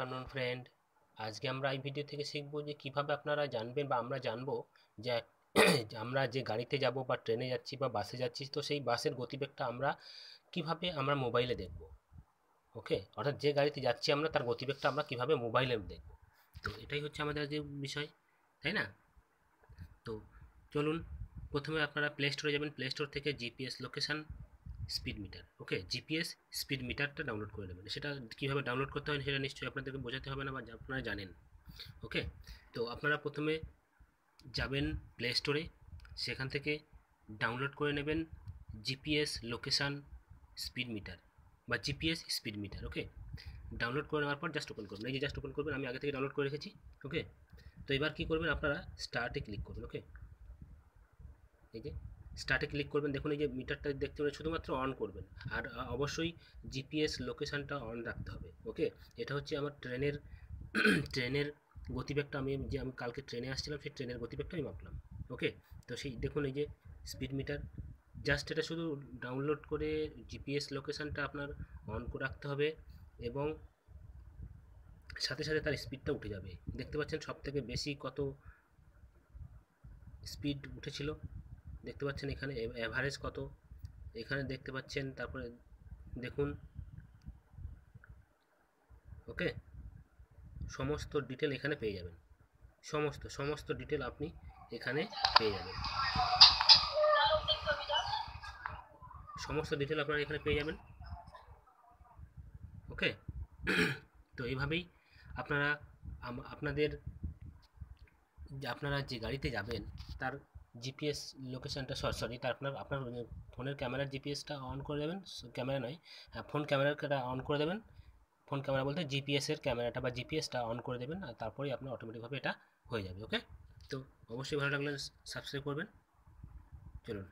Afternoon friend, আজকে আমরা এই ভিডিও থেকে শিখবো যে কিভাবে আপনারা জানবেন বা আমরা জানবো যে আমরা যে গাড়িতে যাব বা ট্রেনে যাচ্ছি বা বাসে যাচ্ছি, তো সেই বাসের গতিবেগটা আমরা কিভাবে আমরা মোবাইলে দেখব। ওকে, অর্থাৎ যে গাড়িতে যাচ্ছি আমরা তার গতিবেগটা আমরা কিভাবে মোবাইলে দেখব। তো এটাই হচ্ছে আমাদের যে বিষয়, তাই না? তো চলুন, প্রথমে আপনারা প্লে স্টোরে যাবেন। প্লে স্টোর থেকে জিপিএস লোকেশান স্পিড মিটার, ওকে, জিপিএস স্পিড মিটারটা ডাউনলোড করে নেবেন। সেটা কীভাবে ডাউনলোড করতে হয় সেটা নিশ্চয়ই আপনাদেরকে বোঝাতে হবে না, বা আপনারা জানেন। ওকে, তো আপনারা প্রথমে যাবেন প্লে স্টোরে, সেখান থেকে ডাউনলোড করে নেবেন জিপিএস লোকেশান স্পিড মিটার বা জিপিএস স্পিড মিটার। ওকে, ডাউনলোড করে নেওয়ার পর জাস্ট ওপেন করবেন। এই যে জাস্ট ওপেন করবেন, আমি আগে থেকে ডাউনলোড করে রেখেছি। ওকে, তো এবার কী করবেন, আপনারা স্টার্টে ক্লিক করবেন। ওকে, এই যে স্টার্টে ক্লিক করবেন, দেখুন এই যে মিটারটা দেখতে পাবেন, শুধুমাত্র অন করবেন। আর অবশ্যই জিপিএস লোকেশানটা অন রাখতে হবে। ওকে, এটা হচ্ছে আমার ট্রেনের ট্রেনের গতিবেগটা আমি কালকে ট্রেনে আসছিলাম, সেই ট্রেনের গতিবেগটা আমি মাপলাম। ওকে, তো সেই দেখুন এই যে স্পিড মিটার, জাস্ট এটা শুধু ডাউনলোড করে জিপিএস লোকেশানটা আপনার অন করে রাখতে হবে, এবং সাথে সাথে তার স্পিডটা উঠে যাবে। দেখতে পাচ্ছেন সব থেকে বেশি কত স্পিড উঠেছিল, দেখতে পাচ্ছেন এখানে অ্যাভারেজ কত এখানে দেখতে পাচ্ছেন। তারপরে দেখুন, ওকে, সমস্ত ডিটেল এখানে পেয়ে যাবেন। সমস্ত ডিটেল আপনি এখানে পেয়ে যাবেন। সমস্ত ডিটেল আপনারা এখানে পেয়ে যাবেন। ওকে, তো এইভাবেই আপনারা আপনারা যে গাড়িতে যাবেন তার জিপিএস লোকেশানটা সরি তার আপনার ফোনের ক্যামেরার জিপিএসটা অন করে দেবেন। ক্যামেরা নয়, ফোন ক্যামেরাটা অন করে দেবেন। ফোন ক্যামেরা বলতে জিপিএসের ক্যামেরাটা বা জিপিএসটা অন করে দেবেন, আর তারপরেই আপনার অটোমেটিকভাবে এটা হয়ে যাবে। ওকে, তো অবশ্যই ভালো লাগলে সাবস্ক্রাইব করবেন। চলুন।